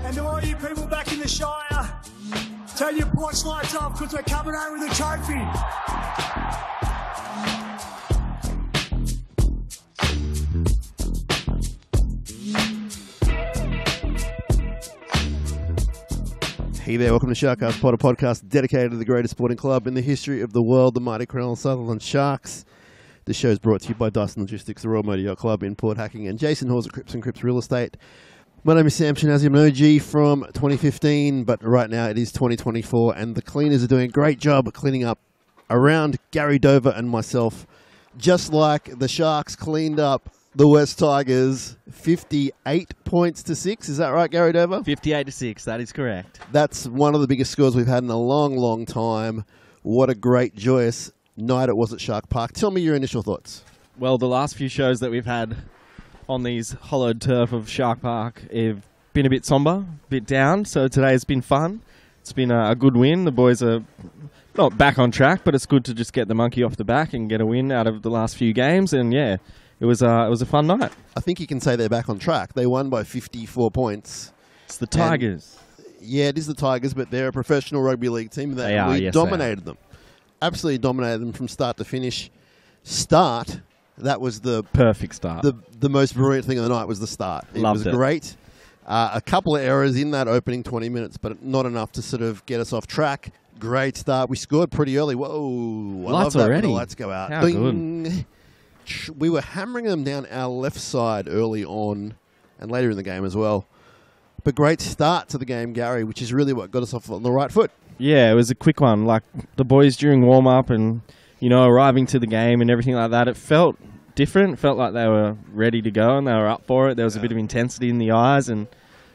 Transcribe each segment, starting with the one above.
And to all you people back in the Shire, turn your porch lights off because we're coming home with a trophy. Hey there, welcome to SharkCast, a podcast dedicated to the greatest sporting club in the history of the world, the mighty Cronulla Sharks. This show is brought to you by Dyson Logistics, the Royal Motor Yacht Club in Port Hacking, and Jason Hawes at Cripps & Cripps Real Estate. My name is Sam Shinazzi. I'm an OG from 2015, but right now it is 2024, and the cleaners are doing a great job cleaning up around Gary Dover and myself, just like the Sharks cleaned up the West Tigers 58 points to 6. Is that right, Gary Dover? 58 to 6, that is correct. That's one of the biggest scores we've had in a long, long time. What a great, joyous night it was at Shark Park. Tell me your initial thoughts. Well, the last few shows that we've had on these hollowed turf of Shark Park have been a bit somber, a bit down, so today's been fun. It's been a good win. The boys are not back on track, but it's good to just get the monkey off the back and get a win out of the last few games, and yeah, it was a fun night. I think you can say they're back on track. They won by 54 points. It's the Tigers. Yeah, it is the Tigers, but they're a professional rugby league team. They are, we yes, dominated them. Absolutely dominated them from start to finish. That was the perfect start. The most brilliant thing of the night was the start. It was great. A couple of errors in that opening 20 minutes, but not enough to sort of get us off track. Great start. We scored pretty early. Whoa. Lights already. The lights go out. How good. We were hammering them down our left side early on and later in the game as well. But great start to the game, Gary, which is really what got us off on the right foot. Yeah, it was a quick one. Like the boys during warm-up and, you know, arriving to the game and everything like that, it felt different. It felt like they were ready to go and they were up for it. There was a bit of intensity in the eyes and,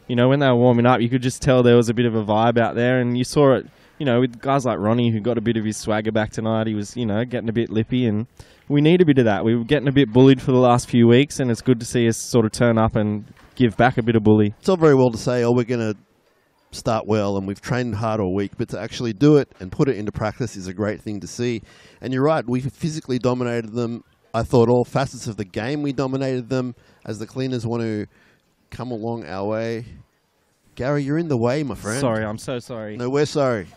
you know, when they were warming up, you could just tell there was a bit of a vibe out there and you saw it, you know, with guys like Ronnie who got a bit of his swagger back tonight. He was, you know, getting a bit lippy and we need a bit of that. We were getting a bit bullied for the last few weeks and it's good to see us sort of turn up and give back a bit of bully. It's all very well to say, we're going to start well and we've trained hard all week, but to actually do it and put it into practice is a great thing to see. And you're right, we physically dominated them. I thought all facets of the game we dominated them. As the cleaners want to come along our way. Gary, you're in the way, my friend. Sorry, I'm so sorry. No, we're sorry.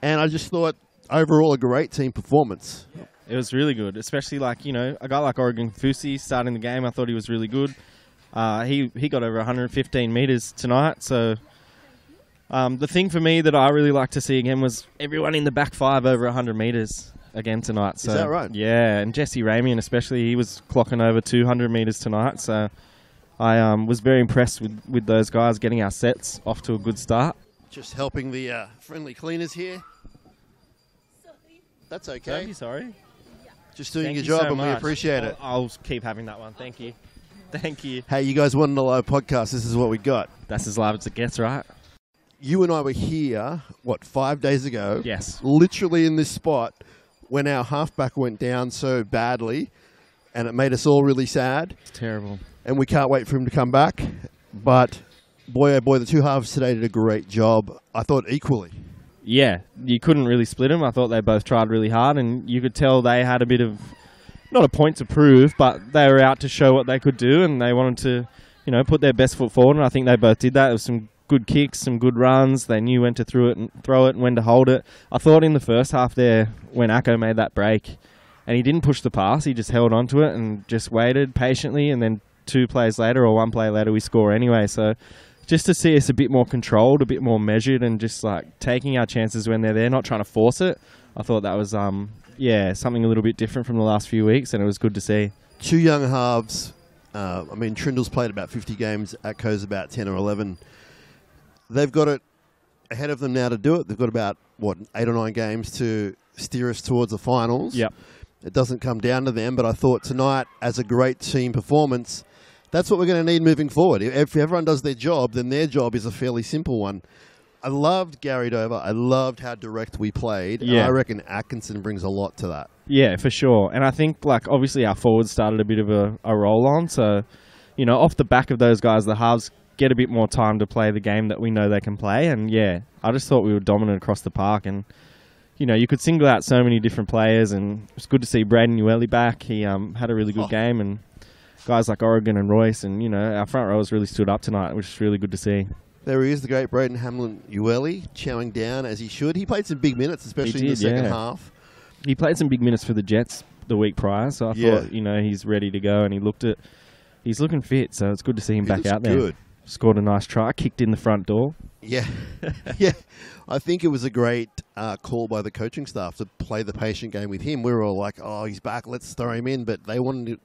And I just thought overall a great team performance. It was really good, especially like, you know, a guy like Oregon Fusi starting the game. I thought he was really good. He got over 115 metres tonight. So the thing for me that I really like to see again was everyone in the back five over 100 metres again tonight. So, is that right? Yeah, and Jesse Ramian especially, he was clocking over 200 metres tonight. So I was very impressed with those guys getting our sets off to a good start. Just helping the friendly cleaners here. That's okay. Don't be sorry. Just doing your job, and we appreciate it. I'll keep having that one. Thank you. Thank you. Hey, you guys wanted a live podcast. This is what we got. That's as live as it gets, right? You and I were here, 5 days ago? Yes. Literally in this spot when our halfback went down so badly, and it made us all really sad. It's terrible. And we can't wait for him to come back. But, boy, oh boy, the two halves today did a great job. I thought equally. Yeah, you couldn't really split them. I thought they both tried really hard, and you could tell they had a bit of, not a point to prove, but they were out to show what they could do, and they wanted to, you know, put their best foot forward, and I think they both did that. There was some good kicks, some good runs. They knew when to throw it and when to hold it. I thought in the first half there, when Acco made that break, and he didn't push the pass, he just held onto it and just waited patiently, and then 2 plays later or 1 play later, we score anyway. So just to see us a bit more controlled, a bit more measured, and just like taking our chances when they're there, not trying to force it. I thought that was, something a little bit different from the last few weeks, and it was good to see. 2 young halves. Trindle's played about 50 games. Atco's about 10 or 11. They've got it ahead of them now to do it. They've got about, 8 or 9 games to steer us towards the finals. Yep. It doesn't come down to them, but I thought tonight, as a great team performance, that's what we're going to need moving forward. If everyone does their job, then their job is a fairly simple one. I loved Gary Dover. I loved how direct we played. Yeah. And I reckon Atkinson brings a lot to that. Yeah, for sure. And I think, obviously our forwards started a bit of a roll-on. So, you know, off the back of those guys, the halves get a bit more time to play the game that we know they can play. And, yeah, I just thought we were dominant across the park. And, you know, you could single out so many different players. And it was good to see Braden Ueli back. He had a really good game. And guys like Oregon and Royce and, you know, our front rowers really stood up tonight, which is really good to see. There he is, the great Braden Hamlin-Uele, chowing down as he should. He played some big minutes, especially in the second half. He played some big minutes for the Jets the week prior, so I thought, he's ready to go, and he's looking fit, so it's good to see him back out there. Good. Scored a nice try, kicked in the front door. Yeah. Yeah. I think it was a great call by the coaching staff to play the patient game with him. We were all like, oh, he's back, let's throw him in, but they wanted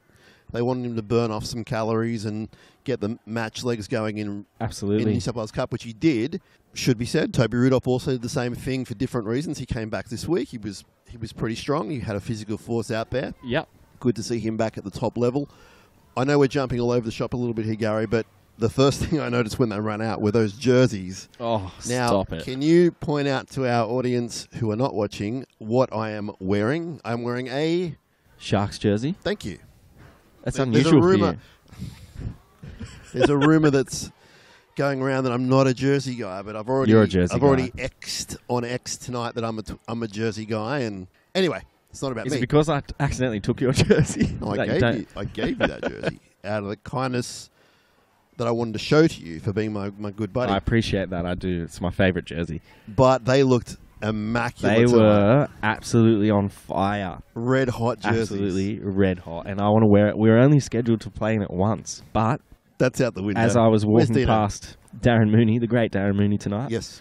him to burn off some calories and get the match legs going in the New South Wales Cup, which he did. Should be said, Toby Rudolph also did the same thing for different reasons. He came back this week. He was pretty strong. He had a physical force out there. Yep. Good to see him back at the top level. I know we're jumping all over the shop a little bit here, Gary, but the first thing I noticed when they ran out were those jerseys. Oh, now, stop it. Can you point out to our audience who are not watching what I am wearing? I'm wearing a Sharks jersey. Thank you. That's unusual for you. There's a rumor that's going around that I'm not a jersey guy, but I've already X'd on X tonight that I'm a jersey guy. And anyway, it's not about me. Is it because I accidentally took your jersey? No, I gave you that jersey out of the kindness that I wanted to show to you for being my good buddy. I appreciate that. I do. It's my favourite jersey. But they looked immaculate. They were absolutely on fire. Red hot jerseys. Absolutely red hot. And I want to wear it. We were only scheduled to play in it once. But that's out the window. As I was walking past Darren Mooney, the great Darren Mooney tonight. Yes.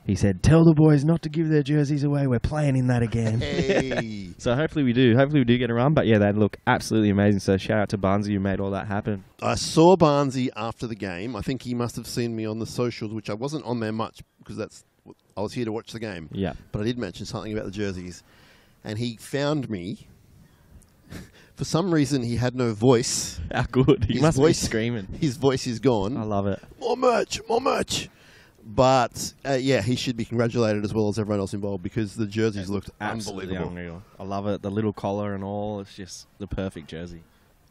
He said, tell the boys not to give their jerseys away. We're playing in that again. Hey. So hopefully we do. Hopefully we do get a run. But yeah, they look absolutely amazing. So shout out to Barnesy who made all that happen. I saw Barnesy after the game. I think he must have seen me on the socials, which I wasn't on there much because I was here to watch the game. Yeah. But I did mention something about the jerseys. And he found me. For some reason, he had no voice. How good. He must be screaming. His voice is gone. I love it. More merch, more merch. But, yeah, he should be congratulated as well as everyone else involved because the jerseys looked unbelievable. Unreal. I love it. The little collar and all. It's just the perfect jersey.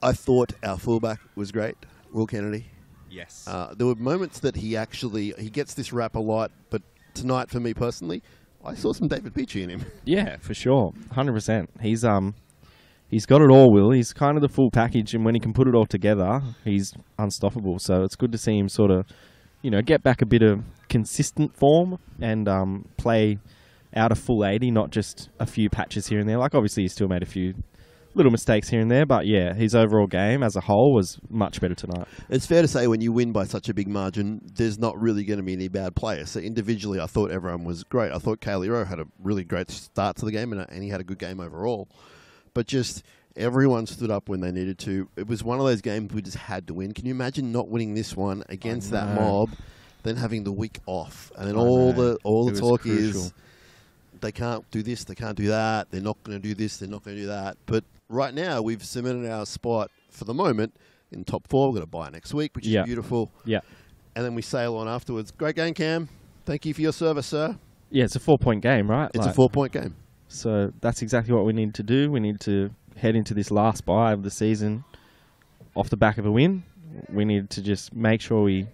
I thought our fullback was great, Will Kennedy. Yes. There were moments that he gets this rap a lot, but tonight, for me personally, I saw some David Peachey in him. Yeah, for sure. 100%. He's got it all, Will. He's kind of the full package, and when he can put it all together, he's unstoppable. So it's good to see him sort of, get back a bit of consistent form and play out a full 80, not just a few patches here and there. Like, obviously, he still made a few little mistakes here and there, but yeah, his overall game as a whole was much better tonight. It's fair to say when you win by such a big margin, there's not really going to be any bad players. So individually, I thought everyone was great. I thought Kaliro had a really great start to the game, and he had a good game overall. But just everyone stood up when they needed to. It was one of those games we just had to win. Can you imagine not winning this one against that mob, then having the week off, and then all the talk is they can't do this, they can't do that, they're not going to do this, they're not going to do that. But right now we've cemented our spot for the moment in top 4. We're going to buy next week, which is beautiful. Yeah, and then we sail on afterwards. Great game, Cam. Thank you for your service, sir. Yeah, it's a 4-point game, right? It's a 4-point game. So that's exactly what we need to do. We need to head into this last bye of the season off the back of a win. We need to just make sure we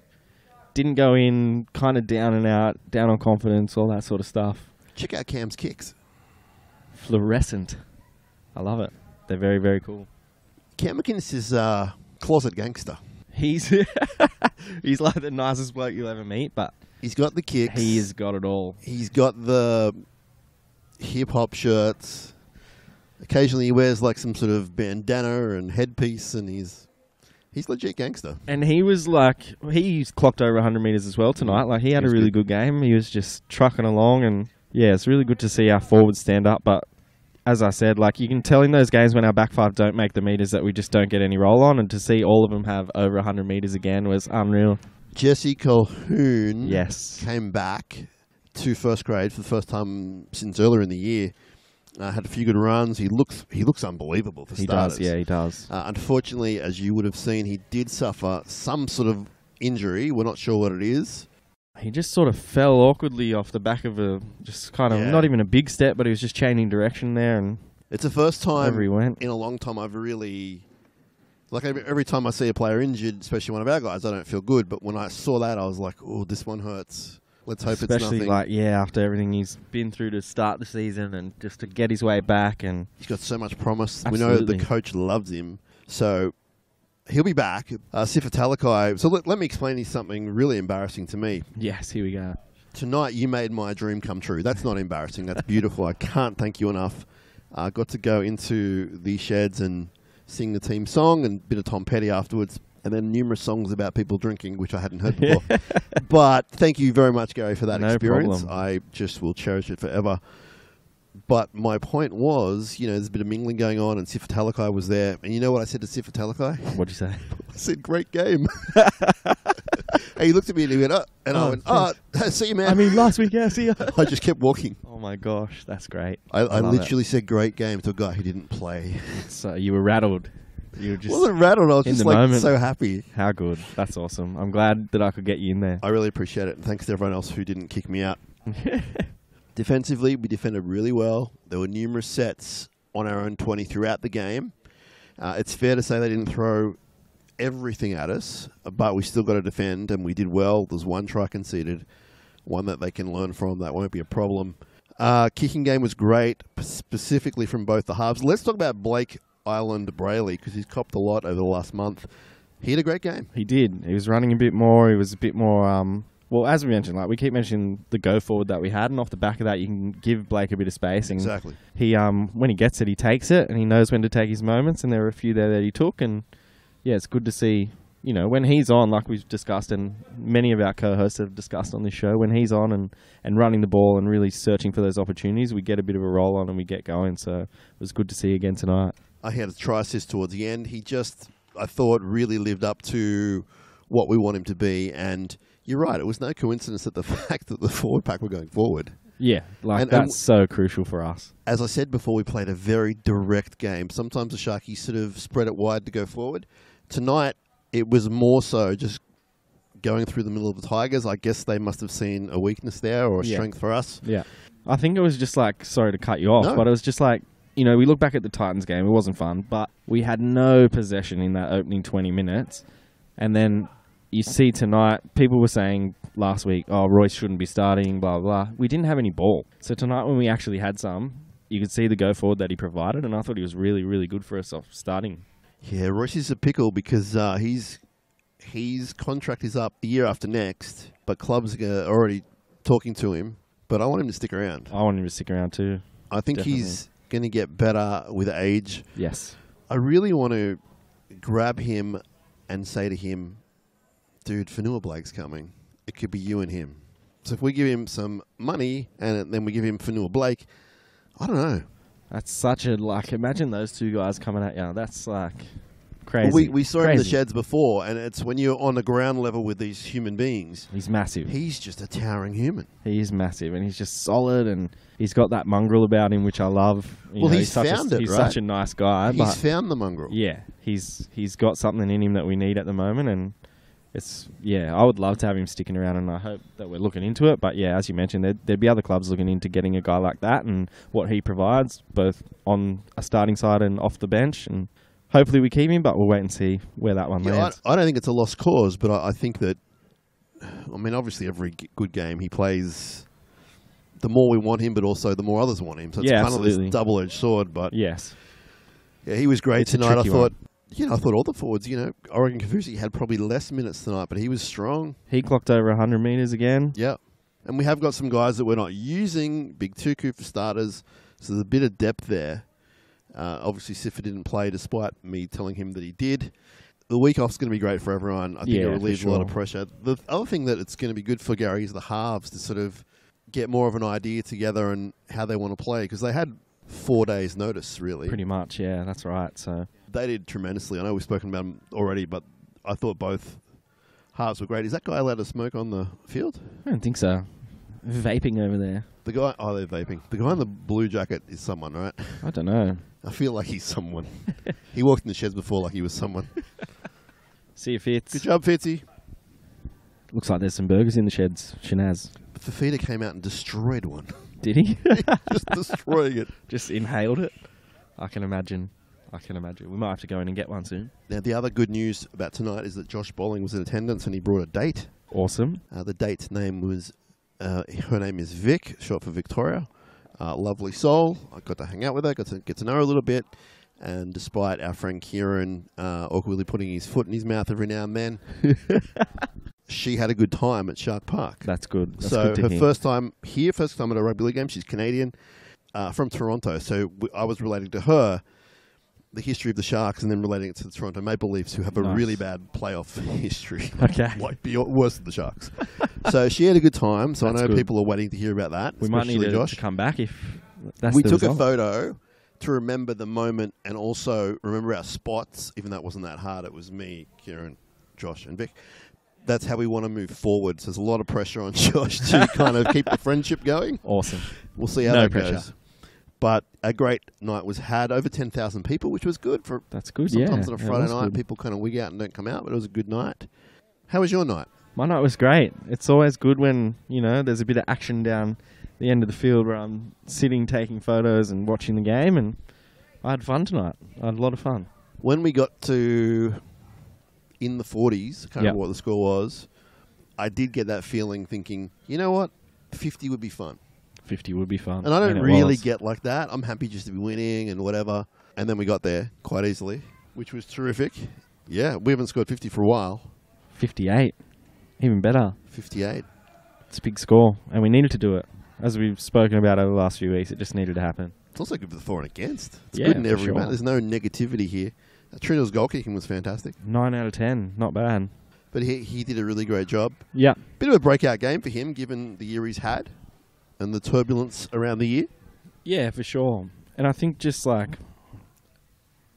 didn't go in kind of down and out, down on confidence, all that sort of stuff. Check out Cam's kicks. Fluorescent. I love it. They're very, very cool. Cam McInnes is a closet gangster. He's like the nicest bloke you'll ever meet, but he's got the kicks. He's got it all. He's got the hip-hop shirts. Occasionally he wears like some sort of bandana and headpiece, and he's legit gangster. And he's clocked over 100 metres as well tonight. Like, he had a really good game. He was just trucking along, and yeah, it's really good to see our forwards stand up. But as I said, like, you can tell in those games when our back five don't make the metres that we just don't get any roll on, and to see all of them have over 100 metres again was unreal. Jesse Colquhoun came back to first grade for the first time since earlier in the year. Had a few good runs. He looks unbelievable for starters. He does, yeah, he does. Unfortunately, as you would have seen, he did suffer some sort of injury. We're not sure what it is. He just sort of fell awkwardly off the back of not even a big step, but he was just changing direction there. And it's the first time in a long time I've really... Like, every time I see a player injured, especially one of our guys, I don't feel good. But when I saw that, I was like, oh, this one hurts. Let's hope it's nothing. Especially, after everything he's been through to start the season and just to get his way back. And he's got so much promise. Absolutely. We know the coach loves him. So he'll be back. Sifa Talakai. So let me explain to you something really embarrassing to me. Yes, here we go. Tonight, you made my dream come true. That's not embarrassing. That's beautiful. I can't thank you enough. I got to go into the sheds and sing the team song and a bit of Tom Petty afterwards, and then numerous songs about people drinking, which I hadn't heard before. But thank you very much, Gary, for that experience. Problem. I just will cherish it forever. But my point was, there's a bit of mingling going on, and Sifa Talakai was there. And you know what I said to Sifa Talakai? What'd you say? I said, great game. And he looked at me and he went, and I went, see you, man. I mean, last week, yeah, see ya. I just kept walking. Oh my gosh, that's great. I literally said great game to a guy who didn't play. So you were rattled. You were just wasn't rattled. I was in just the moment. so happy. How good. That's awesome. I'm glad that I could get you in there. I really appreciate it. And thanks to everyone else who didn't kick me out. Defensively, we defended really well. There were numerous sets on our own 20 throughout the game. It's fair to say they didn't throw everything at us, but we still got to defend, and we did well. There's one try conceded, one that they can learn from. That won't be a problem. Kicking game was great, specifically from both the halves. Let's talk about Blake Island-Brayley, because he's copped a lot over the last month. He had a great game. He did. He was running a bit more. He was a bit more... well, as we mentioned, we keep mentioning the go forward that we had, and off the back of that, you can give Blake a bit of space. And exactly. He, when he gets it, he takes it, and he knows when to take his moments, and there were a few there that he took, and yeah, it's good to see, when he's on, like we've discussed, and many of our co-hosts have discussed on this show, when he's on and running the ball and really searching for those opportunities, we get a bit of a roll on and we get going. So it was good to see again tonight. I had a try assist towards the end. He just, I thought, really lived up to what we want him to be. And you're right, it was no coincidence that the fact that the forward pack were going forward. Yeah, that's so crucial for us. As I said before, we played a very direct game. Sometimes the Sharkies sort of spread it wide to go forward. Tonight, it was more so just going through the middle of the Tigers. I guess they must have seen a weakness there or a strength for us. Yeah. I think it was just sorry to cut you off, but it was just we look back at the Titans game. It wasn't fun, but we had no possession in that opening 20 minutes. And then you see tonight, people were saying last week, Royce shouldn't be starting, blah, blah, blah. We didn't have any ball. So tonight when we actually had some, you could see the go forward that he provided, and I thought he was really, really good for us off starting. Yeah, Royce is a pickle because his contract is up the year after next, but clubs are already talking to him. But I want him to stick around. I want him to stick around too. I think he's going to get better with age. Yes. I really want to grab him and say to him, dude, Fanua Blake's coming. It could be you and him. So if we give him some money and then we give him Fanua Blake, I don't know. That's such a, imagine those two guys coming at you. That's crazy. Well, we saw him in the sheds before, and it's when you're on the ground level with these human beings. He's massive. He's just a towering human. He is massive, and he's just solid, and he's got that mongrel about him, which I love. He's found it, right? He's such a nice guy. He's found the mongrel. Yeah, he's got something in him that we need at the moment, and I would love to have him sticking around, and I hope that we're looking into it. But yeah, as you mentioned, there'd be other clubs looking into getting a guy like that and what he provides, both on a starting side and off the bench. And hopefully we keep him, but we'll wait and see where that one lands. I don't think it's a lost cause, but I think that, obviously every good game he plays, the more we want him, but also the more others want him. So it's kind of this double-edged sword. But yes, yeah, he was great tonight. I thought. I thought all the forwards, Oregon Kafusi had probably less minutes tonight, but he was strong. He clocked over 100 metres again. Yeah. And we have got some guys that we're not using. Big Tuku for starters. So there's a bit of depth there. Obviously, Sifa didn't play despite me telling him that he did. The week off's going to be great for everyone. I think it relieves a lot of pressure. The other thing that it's going to be good for Gary is the halves to sort of get more of an idea together and how they want to play, because they had 4 days' notice, really. Pretty much, yeah, that's right. So they did tremendously. I know we've spoken about them already, but I thought both halves were great. Is that guy allowed to smoke on the field? I don't think so. Vaping over there. The guy, they're vaping. The guy in the blue jacket is someone, right? I don't know. I feel like he's someone. He walked in the sheds before like he was someone. See you, Fitz. Good job, Fitzy. Looks like there's some burgers in the sheds. Shinaz. Fafita came out and destroyed one. Did he? Just destroying it. Just inhaled it. I can imagine. We might have to go in and get one soon. Now, the other good news about tonight is that Josh Bolling was in attendance and he brought a date. Awesome. The date's name was, her name is Vic, short for Victoria. Lovely soul. I got to hang out with her, got to get to know her a little bit. And despite our friend Kieran awkwardly putting his foot in his mouth every now and then, she had a good time at Shark Park. That's good. That's so good to her hear. first time at a rugby league game. She's Canadian, from Toronto. So I was relating to her the history of the Sharks and then relating it to the Toronto Maple Leafs, who have a really bad playoff history. Okay. Like worse than the Sharks. So she had a good time. So That's I know good. people are waiting to hear about that. We might need her Josh. to come back if that's We the took result. a photo to remember the moment and also remember our spots, even though it wasn't that hard. It was me, Kieran, Josh, and Vic. That's how we want to move forward. So there's a lot of pressure on Josh to kind of keep the friendship going. Awesome. We'll see how No that pressure. goes. But a great night was had. Over 10,000 people, which was good. That's good, yeah. Sometimes on a It Friday was night, good. people kind of wig out and don't come out, but it was a good night. How was your night? My night was great. It's always good when, there's a bit of action down the end of the field where I'm sitting, taking photos and watching the game, and I had fun tonight. I had a lot of fun. When we got to in the 40s, I can't remember what the score was, I did get that feeling thinking, you know what, 50 would be fun. 50 would be fun. And I don't it really was. get like that. I'm happy just to be winning and whatever. And then we got there quite easily, which was terrific. Yeah, we haven't scored 50 for a while. 58. Even better. 58. It's a big score, and we needed to do it. As we've spoken about over the last few weeks, it just needed to happen. It's also good for the for and against. It's Yeah, good in for every sure. match. There's no negativity here. Trinidad's goal kicking was fantastic. 9 out of 10. Not bad. But he did a really great job. Yeah. Bit of a breakout game for him, given the year he's had and the turbulence around the year. Yeah, for sure. And I think just like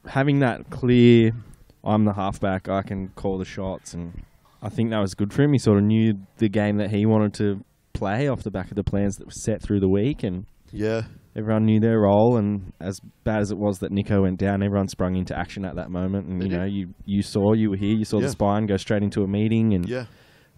having that clear, I'm the halfback, I can call the shots, and I think that was good for him. He sort of knew the game that he wanted to play off the back of the plans that were set through the week, and Yeah. everyone knew their role. And as bad as it was that Nico went down, everyone sprung into action at that moment. And They did. you were here, you saw Yeah. the spine go straight into a meeting, and Yeah.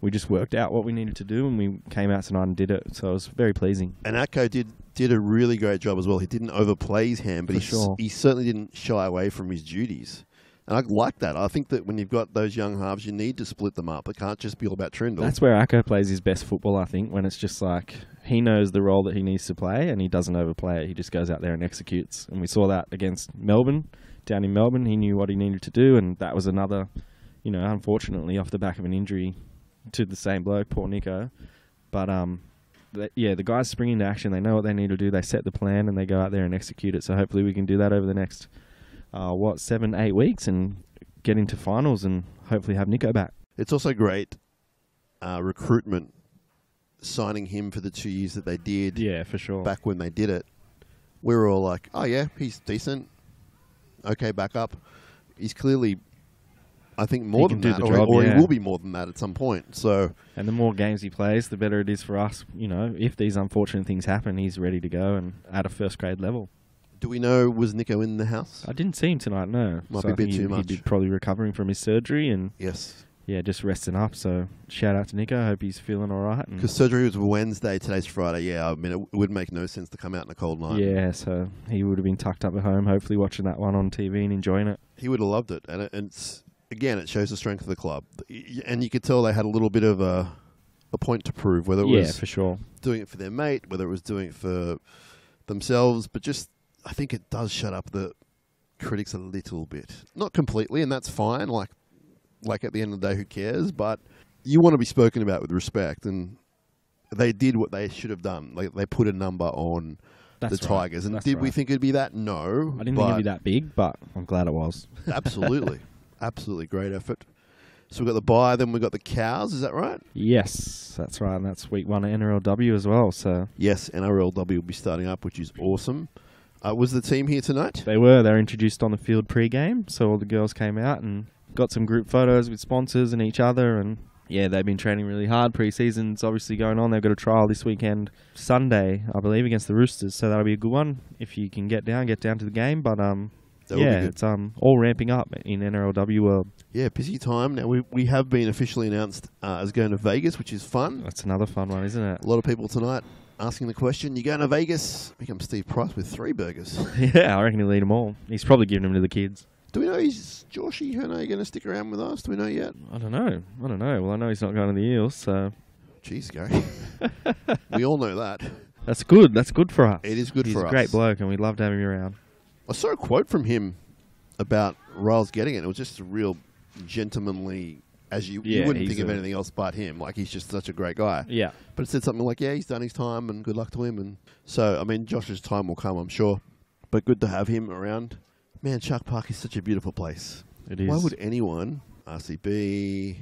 we just worked out what we needed to do, and we came out tonight and did it. So it was very pleasing. And Atco did a really great job as well. He didn't overplay his hand, but For sure. he certainly didn't shy away from his duties. And I like that. I think that when you've got those young halves, you need to split them up. It can't just be all about Trindle. That's where Acco plays his best football, I think, when it's just like he knows the role that he needs to play and he doesn't overplay it. He just goes out there and executes. And we saw that against Melbourne, down in Melbourne. He knew what he needed to do, and that was another, unfortunately, off the back of an injury to the same bloke, poor Nico. But, the guys spring into action. They know what they need to do. They set the plan and they go out there and execute it. So hopefully we can do that over the next 7-8 weeks and get into finals and hopefully have Nico back. It's also great recruitment, signing him for the 2 years that they did. Yeah, for sure. Back when they did it, we were all like, oh yeah, he's decent. Okay, back up. He's clearly, I think, more than can do that, the job, or he yeah. will be more than that at some point. So, And the more games he plays, the better it is for us. If these unfortunate things happen, he's ready to go and at a first grade level. do we know, was Nico in the house? I didn't see him tonight, no. Might So be a I bit think too much. He'd be probably recovering from his surgery and, Yes. just resting up. So shout out to Nico. Hope he's feeling all right. Because surgery was Wednesday, today's Friday. Yeah, I mean, it would make no sense to come out in a cold night. Yeah, so he would have been tucked up at home, hopefully watching that one on TV and enjoying it. He would have loved it. And it's, again, it shows the strength of the club. And you could tell they had a little bit of a point to prove, whether it was For sure. doing it for their mate, whether it was doing it for themselves. But just, I think it does shut up the critics a little bit. Not completely, and that's fine. Like at the end of the day, who cares? But you want to be spoken about with respect. And they did what they should have done. Like, they put a number on That's the right. Tigers. And That's did we right. think it'd be that? No. I didn't think it'd be that big, but I'm glad it was. Absolutely. Absolutely great effort. So we've got the bye, then we've got the Cows, is that right? Yes, that's right. And that's week 1 at NRLW as well. So Yes, NRLW will be starting up, which is awesome. Was the team here tonight? they were introduced on the field pre-game. So all the girls came out and got some group photos with sponsors and each other. And yeah, they've been training really hard. Pre-season's obviously going on. They've got a trial this weekend, Sunday, I believe, against the Roosters. So that'll be a good one. If you can get down to the game. But That would be good. it's all ramping up in NRLW world. Yeah, busy time. Now, we have been officially announced as going to Vegas, which is fun. That's another fun one, isn't it? A lot of people tonight asking the question, you going to Vegas? Become Steve Price with 3 burgers. Yeah, I reckon he'll eat them all. He's probably giving them to the kids. Do we know he's Joshy? Are you going to stick around with us? Do we know yet? I don't know. Well, I know he's not going to the Eels, so Jeez, Gary. We all know that. that's good. That's good for us. It is good He's for a us. great bloke, and we'd love to have him around. I saw a quote from him about Riles getting it. It was just a real gentlemanly, as you wouldn't think of anything else but him. Like, he's just such a great guy. Yeah. But it said something like, yeah, he's done his time and good luck to him. And so, I mean, Josh's time will come, I'm sure. But good to have him around. Man, Shark Park is such a beautiful place. It is. Why would anyone, RCB,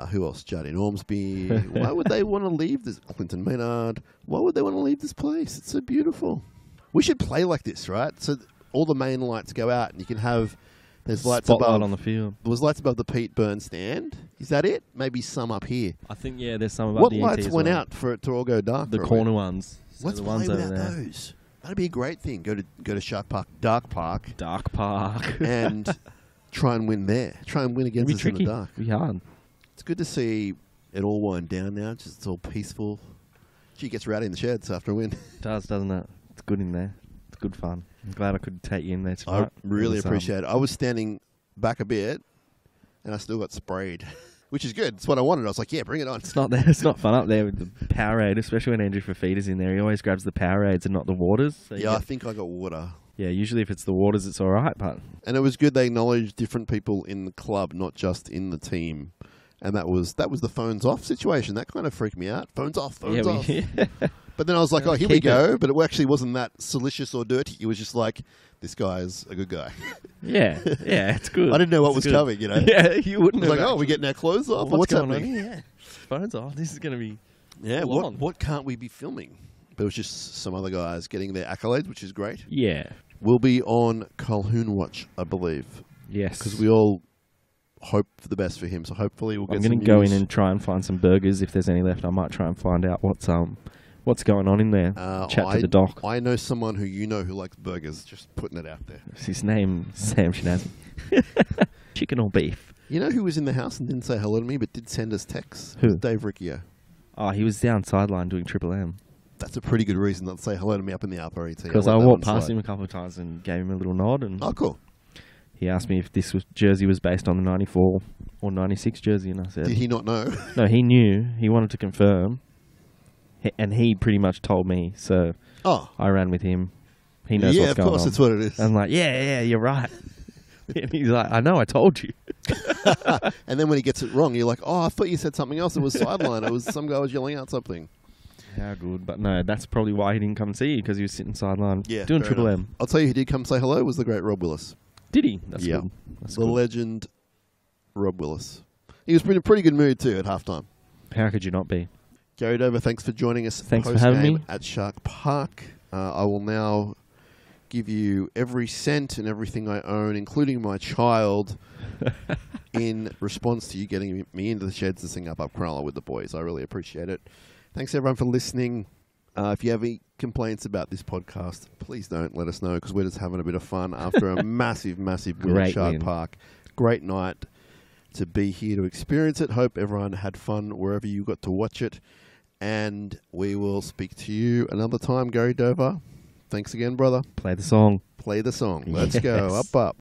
who else? Jardine Ormsby. Why would they want to leave this? Clinton Maynard. Why would they want to leave this place? It's so beautiful. We should play like this, right? So all the main lights go out, and you can have there's lights Spotlight above on the field. There was lights above the Pete Burns stand. Is that it? Maybe some up here. I think there's some above What the lights NT as went well. out for it to all go dark? The corner ones. So Let's the play ones without over there. those. That'd be a great thing. Go to Shark Park, Dark Park, and try and win there. Try and win against us in the dark. It'd be hard. It's good to see it all wind down now. Just it's all peaceful. Gee, it gets rowdy in the sheds after a win. It does, doesn't it? It's good in there. It's good fun. I'm glad I could take you in there tonight. I really appreciate it. I was standing back a bit, and I still got sprayed, which is good. It's what I wanted. I was like, yeah, bring it on. It's not there. It's not fun up there with the Powerade, especially when Andrew Fafita's in there. He always grabs the Powerades and not the waters. So Yeah, I think I got water. Yeah, usually if it's the waters, it's all right. But And it was good they acknowledged different people in the club, not just in the team. And that was the phones off situation. That kind of freaked me out. Phones off. But then I was like, oh, here we go. But it actually wasn't that salacious or dirty. It was just like, this guy's a good guy. yeah, it's good. I didn't know what It's was coming, you know. Yeah, you wouldn't. It was have like, oh, we're getting our clothes off. What's going happening? on? Yeah, phones off. This is going to be. Yeah, full on. what can't we be filming? But it was just some other guys getting their accolades, which is great. Yeah. We'll be on Calhoun Watch, I believe. Yes. Because we all hope for the best for him. So hopefully we'll get I'm some going to go news. in and try and find some burgers if there's any left. I might try and find out what's going on in there. Chat to the doc. I know someone who you know who likes burgers. Just putting it out there. Is his name Sam Shinazzi? Chicken or beef? You know who was in the house and didn't say hello to me but did send us texts? Who? Dave Riccio. Oh, he was down sideline doing Triple M. That's a pretty good reason not to say hello to me up in the RPT. Because I walked past him a couple of times and gave him a little nod. And oh, cool. He asked me if this jersey was based on the 94 or 96 jersey, and I said... Did he not know? No, he knew. He wanted to confirm. And he pretty much told me, so I ran with him. He knows what's going on. Yeah, of course, that's what it is. I'm like, yeah, you're right. And he's like, I know, I told you. And then when he gets it wrong, you're like, oh, I thought you said something else. It was sideline. It was some guy was yelling out something. How good. But no, that's probably why he didn't come see you, because he was sitting sideline doing Triple enough. M. I'll tell you who did come say hello was the great Rob Willis. Did he? That's good. That's the good. legend, Rob Willis. He was in a pretty good mood too at halftime. How could you not be? Gary Dover, thanks for joining us. Thanks for having me. At Shark Park. I will now give you every cent and everything I own, including my child, in response to you getting me into the sheds to sing up Cronulla with the boys. I really appreciate it. Thanks everyone for listening. If you have any complaints about this podcast, please don't let us know, because we're just having a bit of fun after a massive win at Shark Park. Great night to be here to experience it. Hope everyone had fun wherever you got to watch it. And we will speak to you another time, Gary Dover. Thanks again, brother. Play the song. Play the song. Let's go. Up.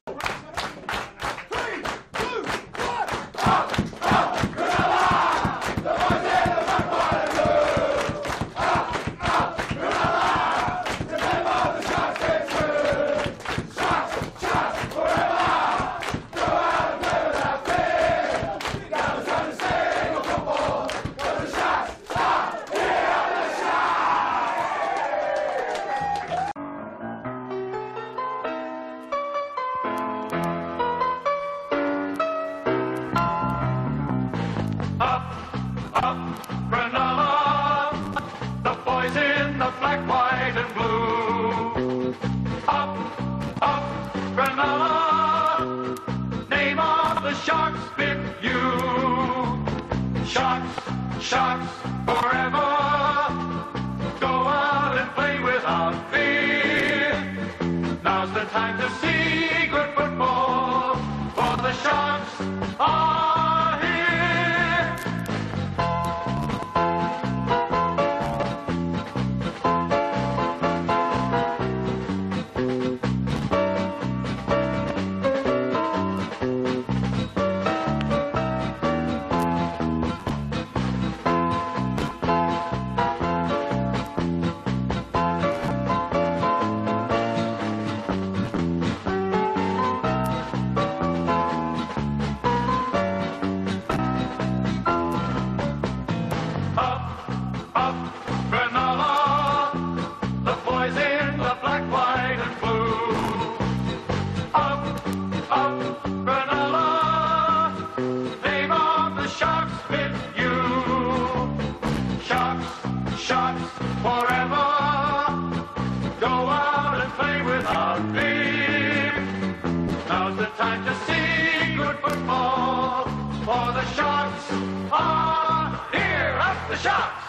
Sharks forever. Go out and play without fear. Now's the time to see good football, for the Sharks are here. Sharks forever. Go out and play without fear. Now's the time to see good football. For the Sharks are here. Up the Sharks!